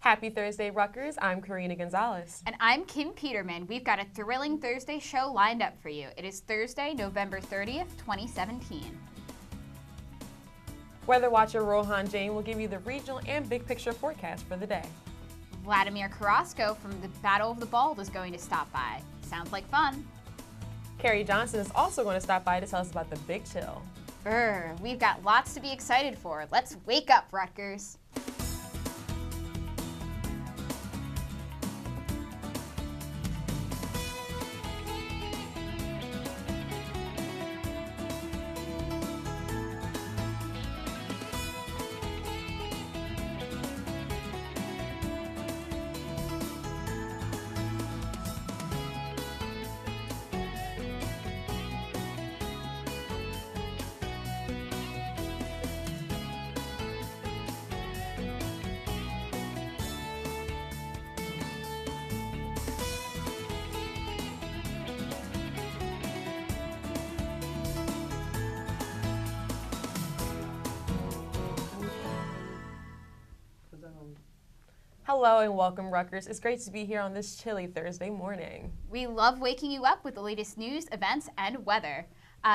Happy Thursday, Rutgers. I'm Karina Gonzalez. And I'm Kim Peterman. We've got a thrilling Thursday show lined up for you. It is Thursday, November 30th, 2017. Weather watcher Rohan Jain will give you the regional and big picture forecast for the day. Vladimir Carrasco from the Battle of the Bald is going to stop by. Sounds like fun. Carrie Johnson is also going to stop by to tell us about the Big Chill. We've got lots to be excited for. Let's wake up, Rutgers. Hello and welcome, Rutgers. It's great to be here on this chilly Thursday morning. We love waking you up with the latest news, events, and weather.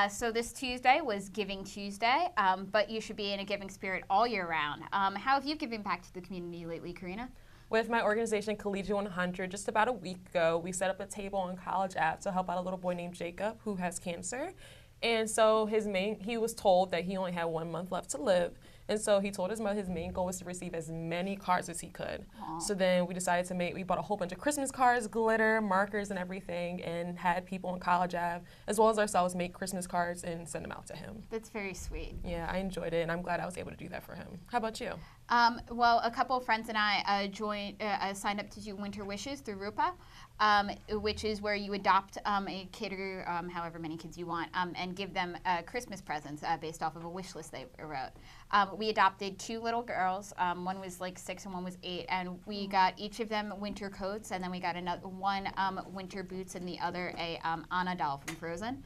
So this Tuesday was Giving Tuesday, but you should be in a giving spirit all year round. How have you given back to the community lately, Karina? With my organization, Collegiate 100, just about a week ago, we set up a table on College App to help out a little boy named Jacob who has cancer. And so he was told that he only had 1 month left to live. And so he told his mother his main goal was to receive as many cards as he could. Aww. So then we decided we bought a whole bunch of Christmas cards, glitter, markers, and everything, and had people on College Ave, as well as ourselves, make Christmas cards and send them out to him. That's very sweet. Yeah, I enjoyed it, and I'm glad I was able to do that for him. How about you? Well, a couple of friends and I signed up to do Winter Wishes through Rupa, which is where you adopt a kid or however many kids you want and give them Christmas presents based off of a wish list they wrote. We adopted 2 little girls. One was like 6 and one was 8, and we got each of them winter coats, and then we got one winter boots and the other a Anna doll from Frozen.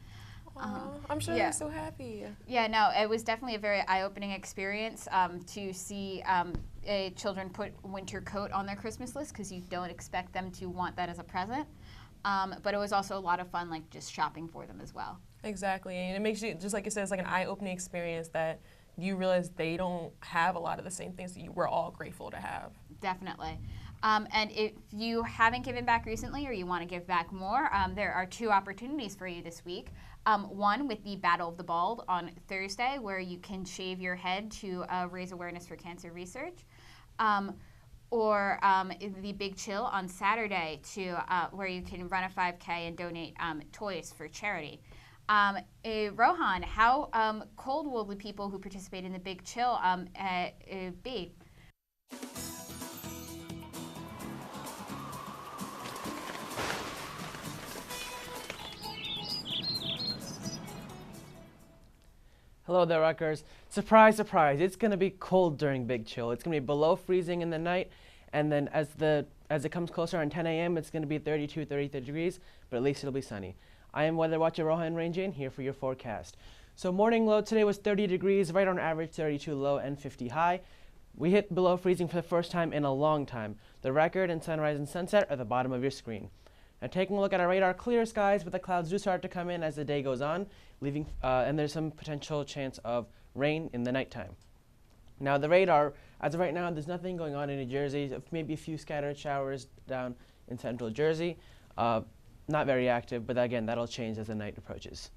I'm sure you're so happy. Yeah, no, it was definitely a very eye-opening experience to see children put winter coat on their Christmas list because you don't expect them to want that as a present. But it was also a lot of fun, like just shopping for them as well. Exactly, and it makes you, just like you said, it's like an eye-opening experience that you realize they don't have a lot of the same things that we're all grateful to have. Definitely. And if you haven't given back recently or you want to give back more, there are 2 opportunities for you this week. One with the Battle of the Bald on Thursday, where you can shave your head to raise awareness for cancer research. Or the Big Chill on Saturday, where you can run a 5K and donate toys for charity. Rohan, how cold will the people who participate in the Big Chill be? Hello there, Rutgers. Surprise, surprise, it's going to be cold during Big Chill. It's going to be below freezing in the night, and then as it comes closer on 10 a.m., it's going to be 32, 33 degrees, but at least it'll be sunny. I am weather watcher Rohan Ranjan here for your forecast. So morning low today was 30 degrees, right on average 32 low and 50 high. We hit below freezing for the first time in a long time. The record and sunrise and sunset are at the bottom of your screen. Now taking a look at our radar, clear skies, but the clouds do start to come in as the day goes on, and there's some potential chance of rain in the nighttime. Now the radar, as of right now, there's nothing going on in New Jersey, maybe a few scattered showers down in central Jersey. Not very active, but again, that'll change as the night approaches.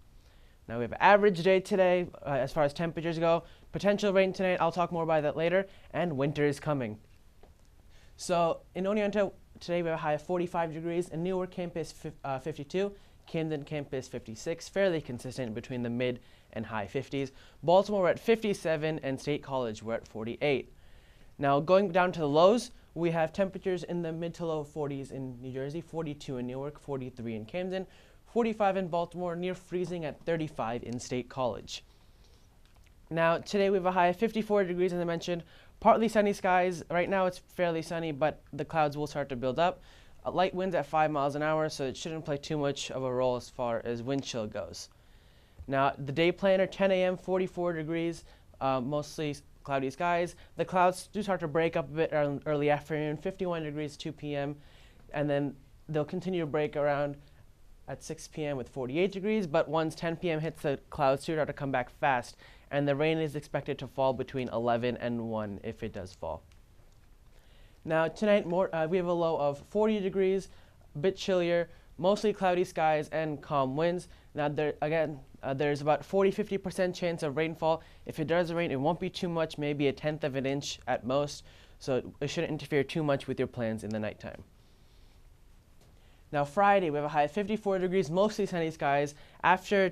Now we have an average day today as far as temperatures go. Potential rain tonight, I'll talk more about that later, and winter is coming. So in Oneonta, today we have a high of 45 degrees, in Newark campus 52, Camden campus 56, fairly consistent between the mid and high 50s. Baltimore we're at 57, and State College we're at 48. Now going down to the lows, we have temperatures in the mid to low 40s in New Jersey, 42 in Newark, 43 in Camden, 45 in Baltimore, near freezing at 35 in State College. Now today we have a high of 54 degrees, as I mentioned. Partly sunny skies. Right now it's fairly sunny, but the clouds will start to build up. Light winds at 5 miles an hour, so it shouldn't play too much of a role as far as wind chill goes. Now, the day planner, 10 a.m., 44 degrees, mostly cloudy skies. The clouds do start to break up a bit early afternoon, 51 degrees 2 p.m., and then they'll continue to break around at 6 p.m. with 48 degrees, but once 10 p.m. hits, the clouds start to come back fast, and the rain is expected to fall between 11 and 1 if it does fall. Now tonight we have a low of 40 degrees, a bit chillier, mostly cloudy skies and calm winds. Now there's about 40-50% chance of rainfall. If it does rain, it won't be too much, maybe 1/10 of an inch at most, so it shouldn't interfere too much with your plans in the nighttime. Now Friday, we have a high of 54 degrees, mostly sunny skies. After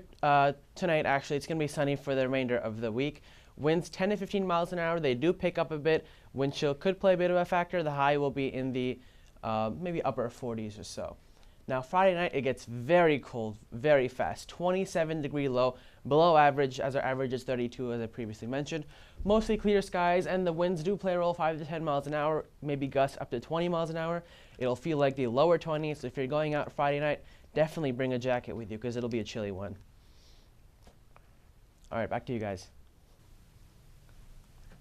tonight, actually, it's going to be sunny for the remainder of the week. Winds 10 to 15 miles an hour. They do pick up a bit. Wind chill could play a bit of a factor. The high will be in the maybe upper 40s or so. Now Friday night, it gets very cold, very fast. 27-degree low, below average, as our average is 32, as I previously mentioned. Mostly clear skies, and the winds do play a role, 5 to 10 miles an hour, maybe gusts up to 20 miles an hour. It'll feel like the lower 20s, so if you're going out Friday night, definitely bring a jacket with you because it'll be a chilly one. All right, back to you guys.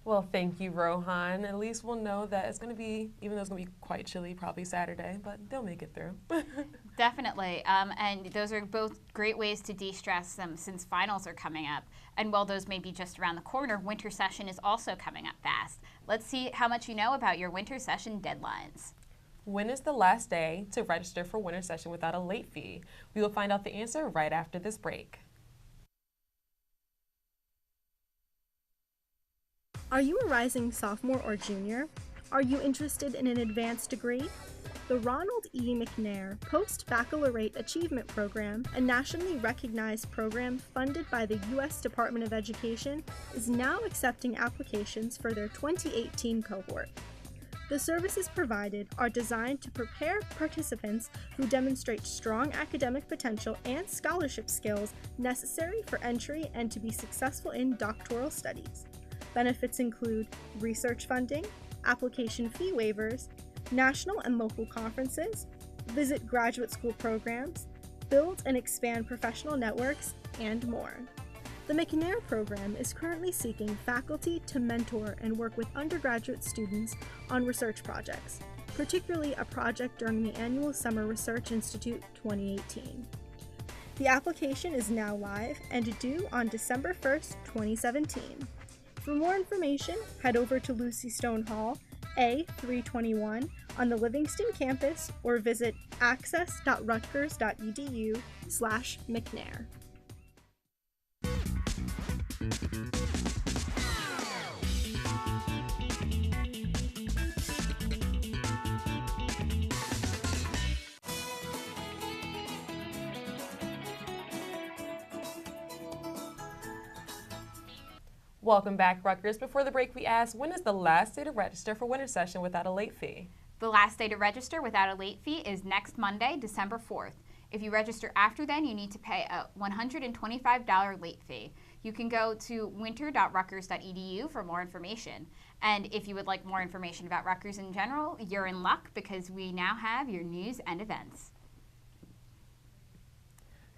Well, thank you, Rohan. At least we'll know that it's going to be, even though it's going to be quite chilly, probably Saturday, but they'll make it through. Definitely. And those are both great ways to de-stress them since finals are coming up. And while those may be just around the corner, winter session is also coming up fast. Let's see how much you know about your winter session deadlines. When is the last day to register for winter session without a late fee? We will find out the answer right after this break. Are you a rising sophomore or junior? Are you interested in an advanced degree? The Ronald E. McNair Post-Baccalaureate Achievement Program, a nationally recognized program funded by the U.S. Department of Education, is now accepting applications for their 2018 cohort. The services provided are designed to prepare participants who demonstrate strong academic potential and scholarship skills necessary for entry and to be successful in doctoral studies. Benefits include research funding, application fee waivers, national and local conferences, visit graduate school programs, build and expand professional networks, and more. The McNair program is currently seeking faculty to mentor and work with undergraduate students on research projects, particularly a project during the annual Summer Research Institute 2018. The application is now live and due on December 1st, 2017. For more information, head over to Lucy Stone Hall, A321, on the Livingston campus or visit access.rutgers.edu/McNair. Welcome back, Rutgers. Before the break, we asked, when is the last day to register for winter session without a late fee? The last day to register without a late fee is next Monday, December 4th. If you register after then, you need to pay a $125 late fee. You can go to winter.rutgers.edu for more information. And if you would like more information about Rutgers in general, you're in luck because we now have your news and events.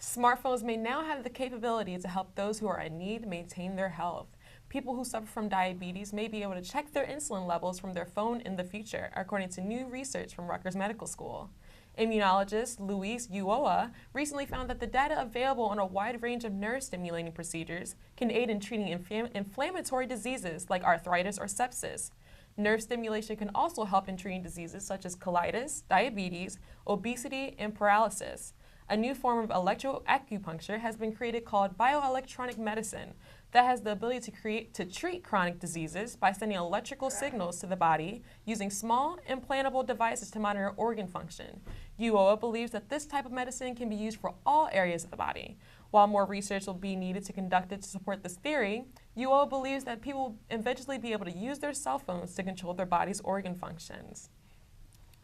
Smartphones may now have the capability to help those who are in need maintain their health. People who suffer from diabetes may be able to check their insulin levels from their phone in the future, according to new research from Rutgers Medical School. Immunologist Luis Ulloa recently found that the data available on a wide range of nerve-stimulating procedures can aid in treating inflammatory diseases like arthritis or sepsis. Nerve stimulation can also help in treating diseases such as colitis, diabetes, obesity, and paralysis. A new form of electroacupuncture has been created called bioelectronic medicine that has the ability to treat chronic diseases by sending electrical signals to the body using small implantable devices to monitor organ function. Ulloa believes that this type of medicine can be used for all areas of the body. While more research will be needed to conduct it to support this theory, Ulloa believes that people will eventually be able to use their cell phones to control their body's organ functions.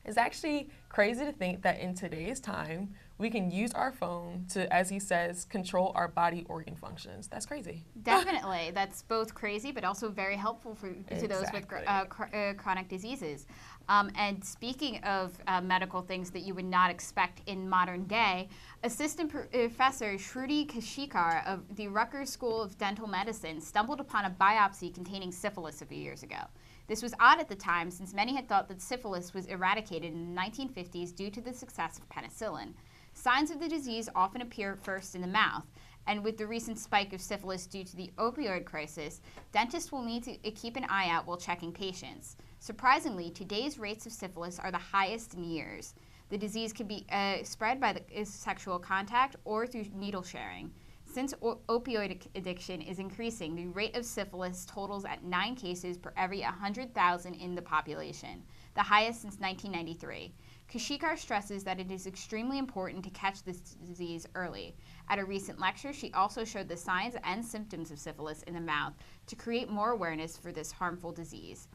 It's actually crazy to think that in today's time, we can use our phone to, as he says, control our body organ functions. That's crazy. Definitely. That's both crazy, but also very helpful to those with chronic diseases. And speaking of medical things that you would not expect in modern day, Assistant Professor Shruti Kashikar of the Rutgers School of Dental Medicine stumbled upon a biopsy containing syphilis a few years ago. This was odd at the time, since many had thought that syphilis was eradicated in the 1950s due to the success of penicillin. Signs of the disease often appear first in the mouth, and with the recent spike of syphilis due to the opioid crisis, dentists will need to keep an eye out while checking patients. Surprisingly, today's rates of syphilis are the highest in years. The disease can be spread by sexual contact or through needle sharing. Since opioid addiction is increasing, the rate of syphilis totals at 9 cases per every 100,000 in the population, the highest since 1993. Kashikar stresses that it is extremely important to catch this disease early. At a recent lecture, she also showed the signs and symptoms of syphilis in the mouth to create more awareness for this harmful disease.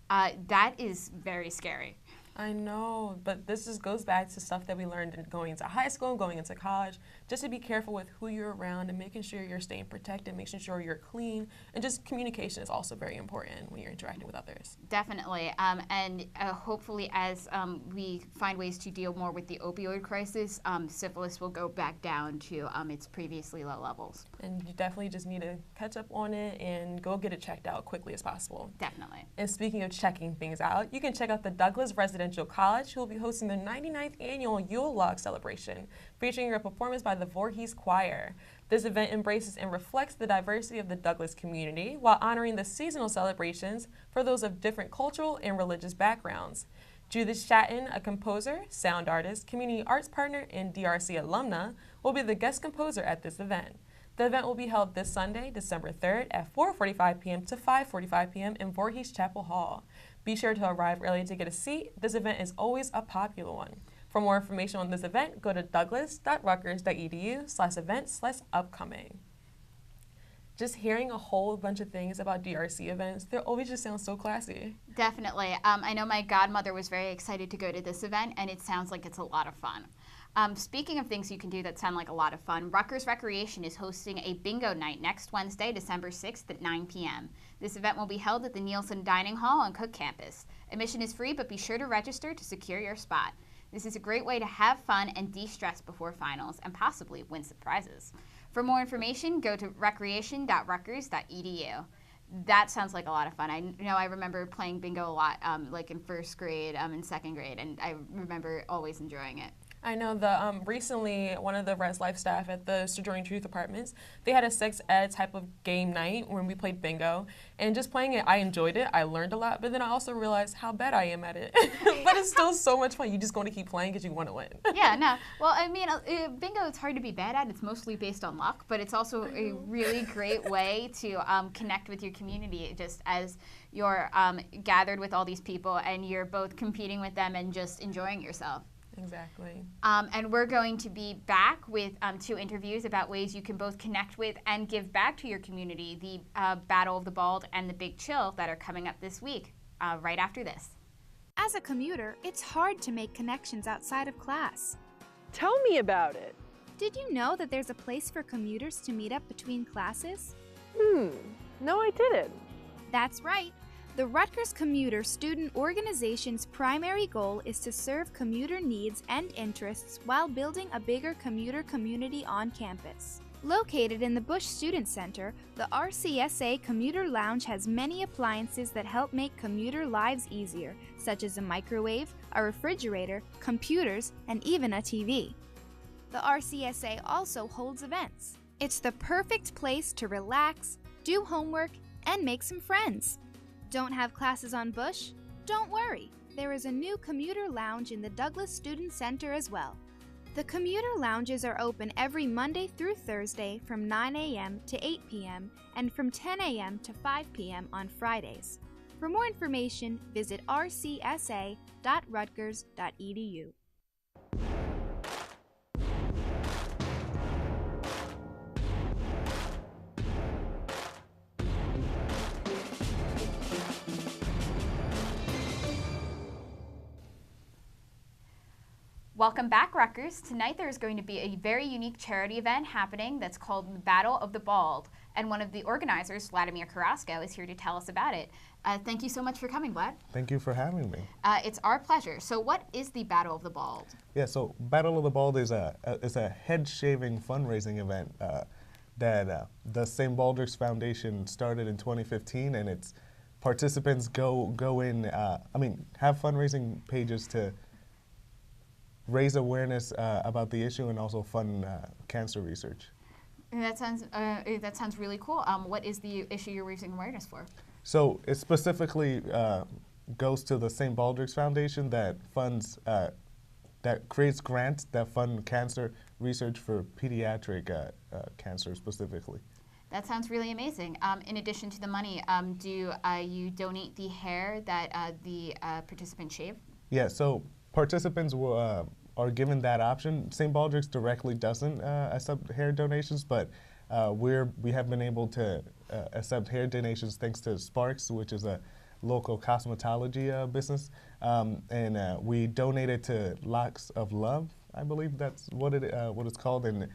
That is very scary. I know, but this just goes back to stuff that we learned in going into high school, going into college, just to be careful with who you're around and making sure you're staying protected, making sure you're clean, and just communication is also very important when you're interacting with others. Definitely, and hopefully as we find ways to deal more with the opioid crisis, syphilis will go back down to its previously low levels. And you definitely just need to catch up on it and go get it checked out quickly as possible. Definitely. And speaking of checking things out, you can check out the Douglas Residential College, who will be hosting their 99th annual Yule Log celebration, featuring a performance by the Voorhees Choir. This event embraces and reflects the diversity of the Douglas community while honoring the seasonal celebrations for those of different cultural and religious backgrounds. Judith Shatton, a composer, sound artist, community arts partner, and DRC alumna, will be the guest composer at this event. The event will be held this Sunday, December 3rd at 4:45 p.m. to 5:45 p.m. in Voorhees Chapel Hall. Be sure to arrive early to get a seat. This event is always a popular one. For more information on this event, go to douglas.rutgers.edu/events/upcoming. Just hearing a whole bunch of things about DRC events, they always just sound so classy. Definitely. I know my godmother was very excited to go to this event, and it sounds like it's a lot of fun. Speaking of things you can do that sound like a lot of fun, Rutgers Recreation is hosting a bingo night next Wednesday, December 6th at 9 p.m. This event will be held at the Nielsen Dining Hall on Cook Campus. Admission is free, but be sure to register to secure your spot. This is a great way to have fun and de-stress before finals and possibly win some prizes. For more information, go to recreation.rutgers.edu. That sounds like a lot of fun. I know I remember playing bingo a lot, like in first grade and second grade, and I remember always enjoying it. I know recently one of the Res Life staff at the Sojourning Truth Apartments, they had a sex ed type of game night when we played bingo. And just playing it, I enjoyed it. I learned a lot, but then I also realized how bad I am at it. But it's still so much fun. You just going to keep playing because you want to win. Yeah, no. Well, I mean, bingo is hard to be bad at. It's mostly based on luck, but it's also a really great way to connect with your community just as you're gathered with all these people and you're both competing with them and just enjoying yourself. Exactly. And we're going to be back with 2 interviews about ways you can both connect with and give back to your community, the Battle of the Bald and the Big Chill that are coming up this week, right after this. As a commuter, it's hard to make connections outside of class. Tell me about it. Did you know that there's a place for commuters to meet up between classes? No, I didn't. That's right. The Rutgers Commuter Student Organization's primary goal is to serve commuter needs and interests while building a bigger commuter community on campus. Located in the Bush Student Center, the RCSA Commuter Lounge has many appliances that help make commuter lives easier, such as a microwave, a refrigerator, computers, and even a TV. The RCSA also holds events. It's the perfect place to relax, do homework, and make some friends. Don't have classes on Bush? Don't worry, there is a new commuter lounge in the Douglas Student Center as well. The commuter lounges are open every Monday through Thursday from 9 a.m. to 8 p.m. and from 10 a.m. to 5 p.m. on Fridays. For more information, visit rcsa.rutgers.edu. Welcome back, Rutgers. Tonight there is going to be a very unique charity event happening that's called the Battle of the Bald, and one of the organizers, Vladimir Carrasco, is here to tell us about it. Thank you so much for coming, Vlad. Thank you for having me. It's our pleasure. So what is the Battle of the Bald? Yeah, so Battle of the Bald is a head shaving fundraising event that the St. Baldrick's Foundation started in 2015, and its participants have fundraising pages to raise awareness about the issue and also fund cancer research. That sounds really cool. What is the issue you're raising awareness for? So it specifically goes to the St. Baldrick's Foundation that funds, that creates grants that fund cancer research for pediatric cancer specifically. That sounds really amazing. In addition to the money, do you donate the hair that the participants shave? Yeah, so participants are given that option. St. Baldrick's directly doesn't accept hair donations, but we have been able to accept hair donations thanks to Sparks, which is a local cosmetology business, and we donated to Locks of Love, I believe that's what it's called, and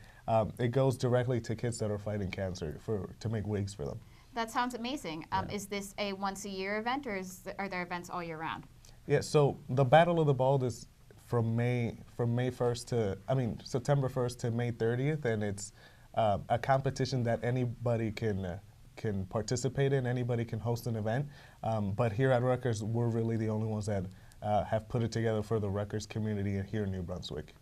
it goes directly to kids that are fighting cancer to make wigs for them. That sounds amazing. Is this a once-a-year event, or are there events all year round? Yeah, so the Battle of the Bald is from September 1st to May 30th, and it's a competition that anybody can participate in. Anybody can host an event, but here at Rutgers, we're really the only ones that have put it together for the Rutgers community here in New Brunswick.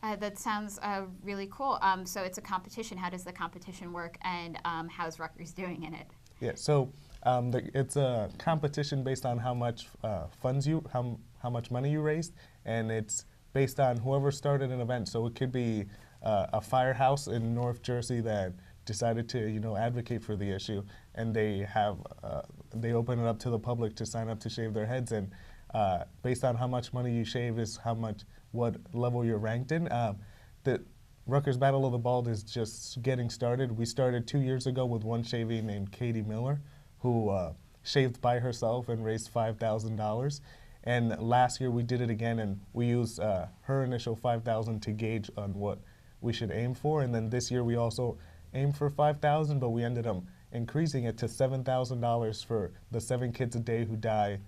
That sounds really cool. So it's a competition. How does the competition work, and how's Rutgers doing in it? Yeah, so it's a competition based on how much how much money you raised, and it's based on whoever started an event. So it could be a firehouse in North Jersey that decided to advocate for the issue, and they open it up to the public to sign up to shave their heads, and based on how much money you shave is what level you're ranked in. The Rutgers Battle of the Bald is just getting started. We started 2 years ago with one shavee named Katie Miller, who shaved by herself and raised $5,000. And last year we did it again, and we used her initial $5,000 to gauge on what we should aim for. And then this year we also aimed for $5,000, but we ended up increasing it to $7,000 for the 7 kids a day who die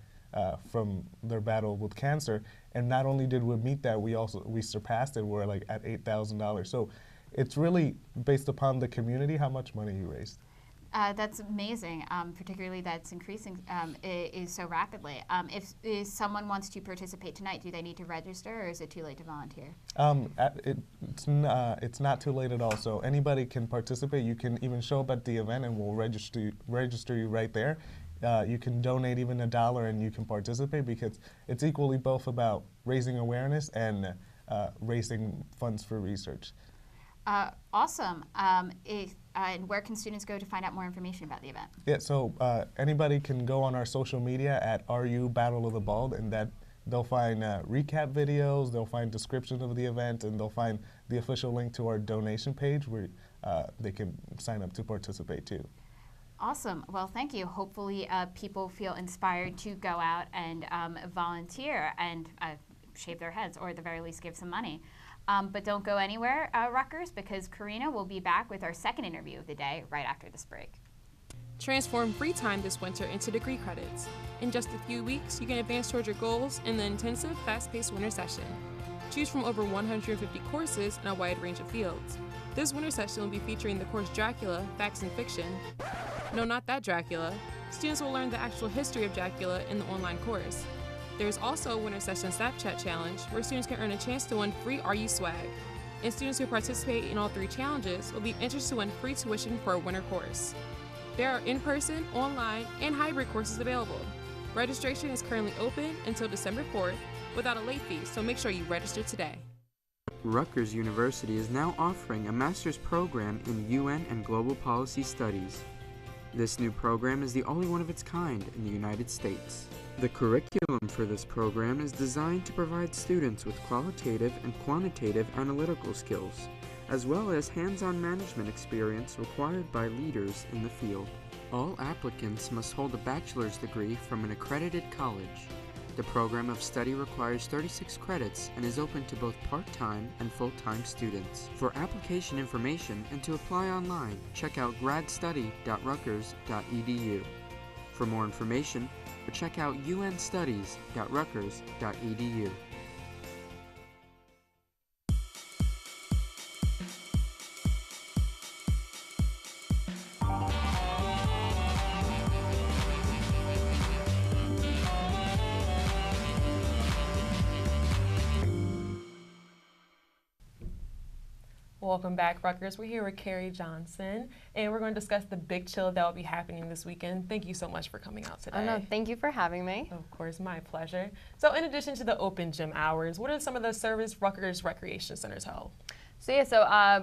from their battle with cancer. And not only did we meet that, we surpassed it. We're like at $8,000. So it's really based upon the community how much money you raised. That's amazing, particularly that's increasing is so rapidly. If someone wants to participate tonight, do they need to register, or is it too late to volunteer? It's not too late at all. So anybody can participate. You can even show up at the event, and we'll register you right there. You can donate even $1, and you can participate, because it's equally both about raising awareness and raising funds for research. Awesome. And where can students go to find out more information about the event? Yeah, so anybody can go on our social media at RU Battle of the Bald, and that they'll find recap videos, they'll find descriptions of the event, and they'll find the official link to our donation page where they can sign up to participate too. Awesome. Well, thank you. Hopefully people feel inspired to go out and volunteer and shave their heads, or at the very least give some money. But don't go anywhere, Rutgers, because Karina will be back with our second interview of the day right after this break. Transform free time this winter into degree credits. In just a few weeks, you can advance toward your goals in the intensive, fast-paced winter session. Choose from over 150 courses in a wide range of fields. This winter session will be featuring the course Dracula, Facts and Fiction. No, not that Dracula. Students will learn the actual history of Dracula in the online course. There's also a winter session Snapchat challenge where students can earn a chance to win free RU swag. And students who participate in all 3 challenges will be entered to win free tuition for a winter course. There are in-person, online, and hybrid courses available. Registration is currently open until December 4th without a late fee, so make sure you register today. Rutgers University is now offering a master's program in UN and Global Policy Studies. This new program is the only one of its kind in the United States. The curriculum for this program is designed to provide students with qualitative and quantitative analytical skills, as well as hands-on management experience required by leaders in the field. All applicants must hold a bachelor's degree from an accredited college. The program of study requires 36 credits and is open to both part-time and full-time students. For application information and to apply online, check out gradstudy.rutgers.edu. For more information, check out unstudies.rutgers.edu. Welcome back, Rutgers. We're here with Carrie Johnson, and we're going to discuss the big chill that will be happening this weekend. Thank you so much for coming out today. Oh, no, thank you for having me. Of course, my pleasure. So in addition to the open gym hours, what are some of the service Rutgers Recreation Centers hold? So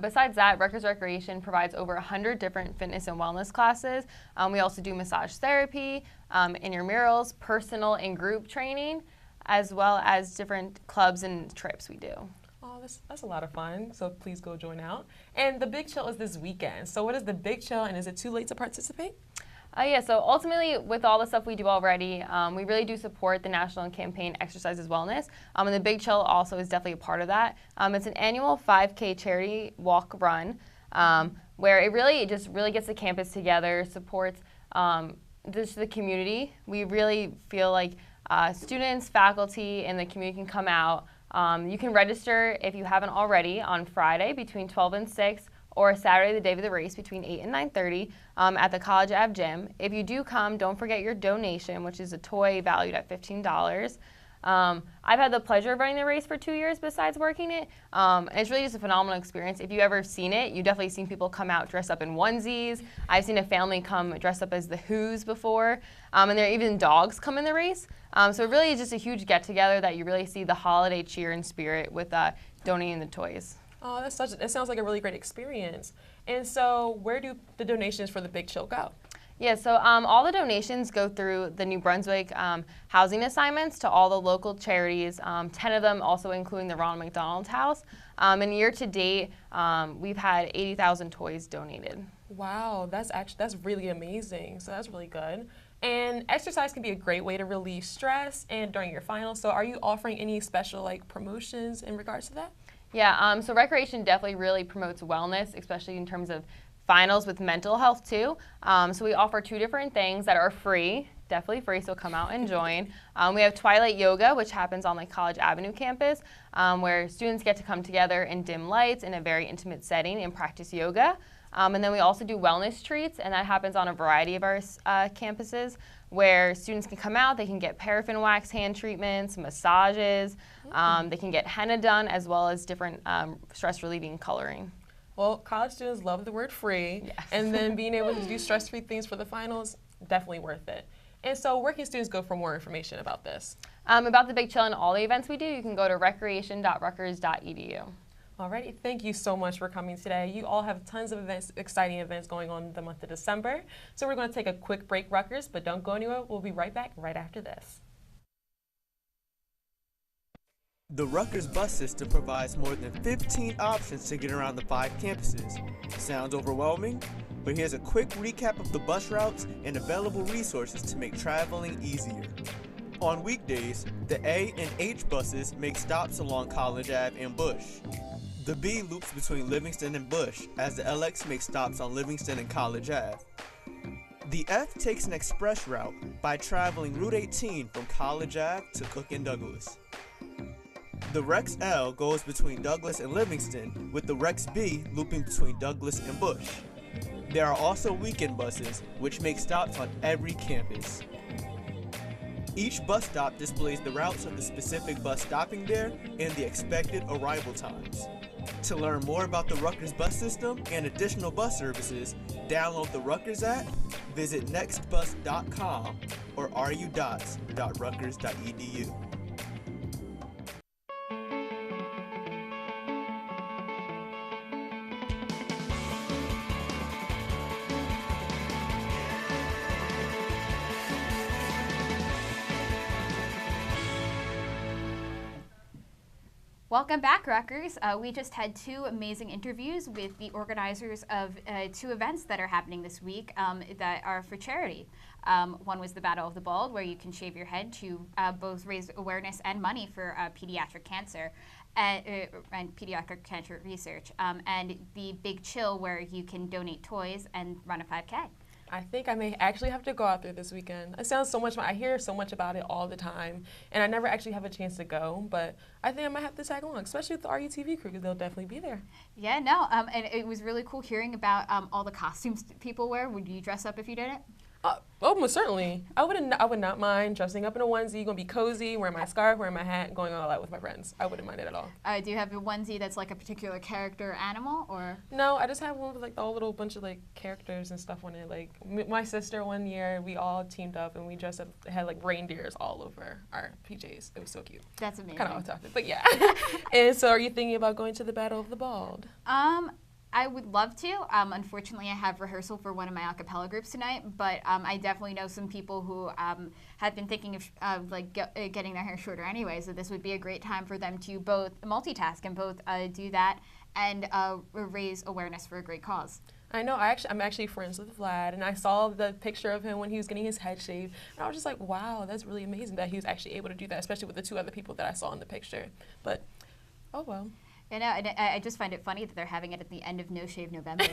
besides that, Rutgers Recreation provides over 100 different fitness and wellness classes. We also do massage therapy, intramurals, personal and group training, as well as different clubs and trips we do. Oh, that's a lot of fun, so please go join out. And the Big Chill is this weekend. So what is the Big Chill, and is it too late to participate? So ultimately, with all the stuff we do already, we really do support the national campaign Exercises Wellness, and the Big Chill also is definitely a part of that. It's an annual 5K charity walk run, where it really gets the campus together, supports just the community. We really feel like students, faculty, and the community can come out. You can register if you haven't already on Friday between 12 and 6, or Saturday, the day of the race, between 8 and 9:30 at the College Ave Gym. If you do come, don't forget your donation, which is a toy valued at $15. I've had the pleasure of running the race for 2 years besides working it, and it's really just a phenomenal experience. If you've ever seen it, you've definitely seen people come out dressed up in onesies. I've seen a family come dressed up as the Who's before, and there are even dogs come in the race. So it really is just a huge get-together that you really see the holiday cheer and spirit with donating the toys. Oh, that sounds like a really great experience. And so where do the donations for the Big Chill go? Yeah, so all the donations go through the New Brunswick housing assignments to all the local charities, 10 of them also including the Ronald McDonald House. And year to date, we've had 80,000 toys donated. Wow, that's really amazing. So that's really good. And exercise can be a great way to relieve stress and during your finals. So are you offering any special promotions in regards to that? Yeah, so recreation definitely really promotes wellness, especially in terms of finals with mental health too. So we offer 2 different things that are free, definitely free, so come out and join. We have Twilight Yoga, which happens on the College Avenue campus, where students get to come together in dim lights in a very intimate setting and practice yoga. And then we also do wellness treats, and that happens on a variety of our campuses, where students can come out, they can get paraffin wax hand treatments, massages, they can get henna done, as well as different stress-relieving coloring. Well, college students love the word free, yes. And then being able to do stress-free things for the finals, definitely worth it. And so where can students go for more information about this? About the Big Chill and all the events we do, you can go to recreation.rutgers.edu. Alrighty, thank you so much for coming today. You all have tons of exciting events going on in the month of December. So we're going to take a quick break, Rutgers, but don't go anywhere. We'll be right back right after this. The Rutgers bus system provides more than 15 options to get around the 5 campuses. Sounds overwhelming? But here's a quick recap of the bus routes and available resources to make traveling easier. On weekdays, the A and H buses make stops along College Ave and Bush. The B loops between Livingston and Bush, as the LX makes stops on Livingston and College Ave. The F takes an express route by traveling Route 18 from College Ave to Cook and Douglas. The Rex L goes between Douglas and Livingston, with the Rex B looping between Douglas and Bush. There are also weekend buses, which make stops on every campus. Each bus stop displays the routes of the specific bus stopping there and the expected arrival times. To learn more about the Rutgers bus system and additional bus services, download the Rutgers app, visit nextbus.com or rudots.rutgers.edu. Welcome back, Rutgers. We just had 2 amazing interviews with the organizers of 2 events that are happening this week that are for charity. One was the Battle of the Bald, where you can shave your head to both raise awareness and money for pediatric cancer. And pediatric cancer research, and the Big Chill, where you can donate toys and run a 5K. I think I may actually have to go out there this weekend. It sounds so much fun. I hear so much about it all the time, and I never actually have a chance to go, but I think I might have to tag along, especially with the RUTV crew, because they'll definitely be there. Yeah, no, and it was really cool hearing about all the costumes people wear. Would you dress up if you did it? Oh, most certainly. I would not mind dressing up in a onesie, gonna be cozy, wearing my scarf, wearing my hat, going all out with my friends. I wouldn't mind it at all. Do you have a onesie that's like a particular character or animal, or? No, I just have one with like a little bunch of like characters and stuff on it. Like my sister one year, we all teamed up and we dressed up, had like reindeers all over our PJs. It was so cute. That's amazing. Kind of off topic, but yeah. And so are you thinking about going to the Battle of the Bald? I would love to. Unfortunately, I have rehearsal for one of my a cappella groups tonight, but I definitely know some people who have been thinking of getting their hair shorter anyway, so this would be a great time for them to both multitask and both do that and raise awareness for a great cause. I know. I'm actually friends with Vlad, and I saw the picture of him when he was getting his head shaved, and I was just like, wow, that's really amazing that he was actually able to do that, especially with the two other people that I saw in the picture. But, oh well. I know, and I just find it funny that they're having it at the end of No Shave November.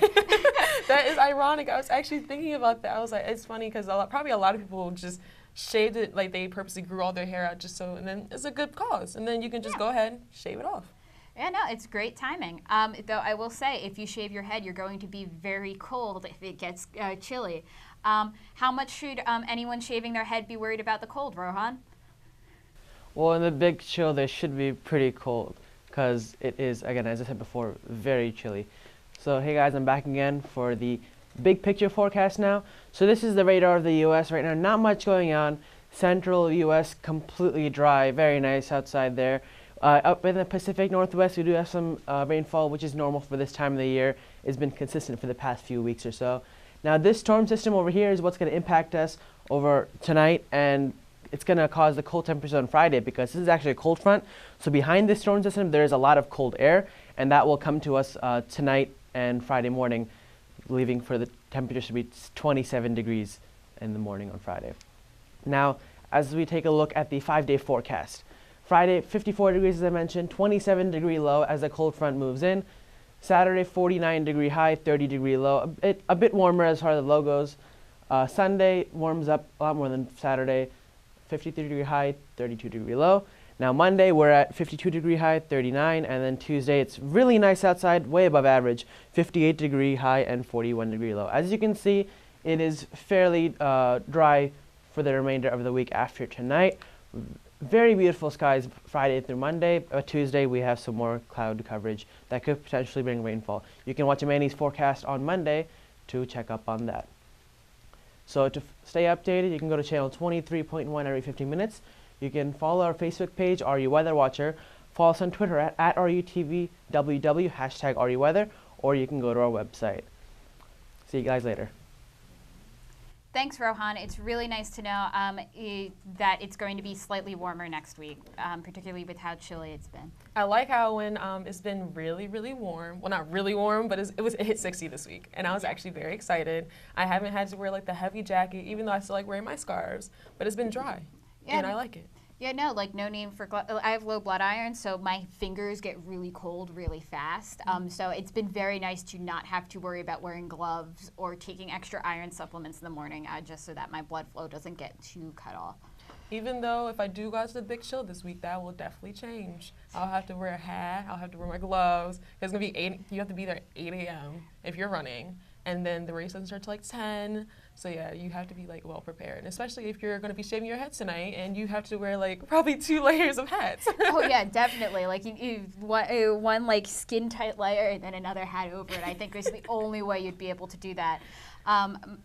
That is ironic. I was actually thinking about that. I was like, it's funny because probably a lot of people just shaved it, like they purposely grew all their hair out just so, and then it's a good cause. And then you can just go ahead and shave it off. Yeah, no, it's great timing. Though I will say, if you shave your head, you're going to be very cold if it gets chilly. How much should anyone shaving their head be worried about the cold, Rohan? Well, in the Big Chill, they should be pretty cold, because it is, again, as I said before, very chilly. So hey guys, I'm back again for the big picture forecast now. So this is the radar of the U.S. right now. Not much going on. Central U.S. completely dry, very nice outside there. Up in the Pacific Northwest, we do have some rainfall, which is normal for this time of the year. It's been consistent for the past few weeks or so. Now this storm system over here is what's going to impact us over tonight, and it's going to cause the cold temperatures on Friday because this is actually a cold front. So behind this storm system, there is a lot of cold air, and that will come to us tonight and Friday morning, leaving for the temperatures to be 27 degrees in the morning on Friday. Now, as we take a look at the 5-day forecast, Friday, 54 degrees as I mentioned, 27 degree low as the cold front moves in. Saturday, 49 degree high, 30 degree low, a bit warmer as far as the low goes. Sunday warms up a lot more than Saturday. 53 degree high, 32 degree low. Now Monday we're at 52 degree high, 39, and then Tuesday it's really nice outside, way above average, 58 degree high and 41 degree low. As you can see, it is fairly dry for the remainder of the week after tonight. Very beautiful skies Friday through Monday. Tuesday we have some more cloud coverage that could potentially bring rainfall. You can watch Manny's forecast on Monday to check up on that. So to stay updated, you can go to channel 23.1 every 15 minutes. You can follow our Facebook page, RU Weather Watcher. Follow us on Twitter at RUTVWW, hashtag RUWeather, or you can go to our website. See you guys later. Thanks, Rohan. It's really nice to know that it's going to be slightly warmer next week, particularly with how chilly it's been. I like how when it's been really, really warm, well not really warm, but it hit 60 this week, and I was actually very excited. I haven't had to wear like the heavy jacket, even though I still like wearing my scarves, but it's been dry, and I like it. Yeah, no, like no need for, I have low blood iron, so my fingers get really cold really fast. So it's been very nice to not have to worry about wearing gloves or taking extra iron supplements in the morning, just so that my blood flow doesn't get too cut off. Even though if I do go out to the Big Chill this week, that will definitely change. I'll have to wear a hat, I'll have to wear my gloves. It's gonna be you have to be there at 8 a.m. if you're running. And then the race doesn't start till like 10. So yeah, you have to be like well prepared, and especially if you're gonna be shaving your head tonight and you have to wear like probably 2 layers of hats. Oh yeah, definitely. Like one like skin tight layer and then another hat over it. I think is the only way you'd be able to do that.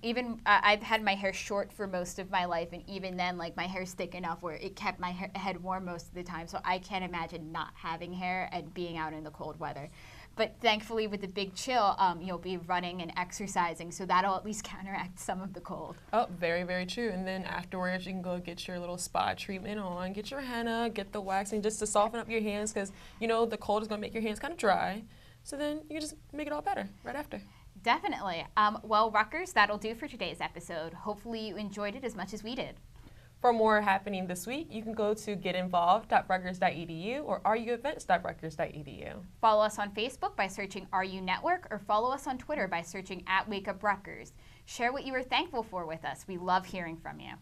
Even I've had my hair short for most of my life, and even then, like my hair's thick enough where it kept my head warm most of the time. So I can't imagine not having hair and being out in the cold weather. But thankfully, with the Big Chill, you'll be running and exercising, so that'll at least counteract some of the cold. Oh, very, very true. And then afterwards, you can go get your little spa treatment on, get your henna, get the waxing, just to soften up your hands, because you know the cold is gonna make your hands kind of dry. So then you can just make it all better right after. Definitely. Well, Rutgers, that'll do for today's episode. Hopefully you enjoyed it as much as we did. For more happening this week, you can go to getinvolved.rutgers.edu or ruevents.rutgers.edu. Follow us on Facebook by searching RU Network, or follow us on Twitter by searching @WakeUpRutgers. Share what you were thankful for with us. We love hearing from you.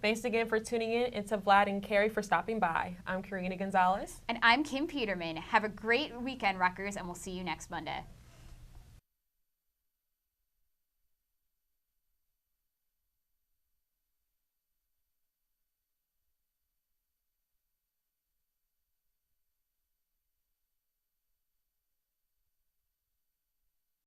Thanks again for tuning in, and to Vlad and Carrie for stopping by. I'm Karina Gonzalez. And I'm Kim Peterman. Have a great weekend, Rutgers, and we'll see you next Monday.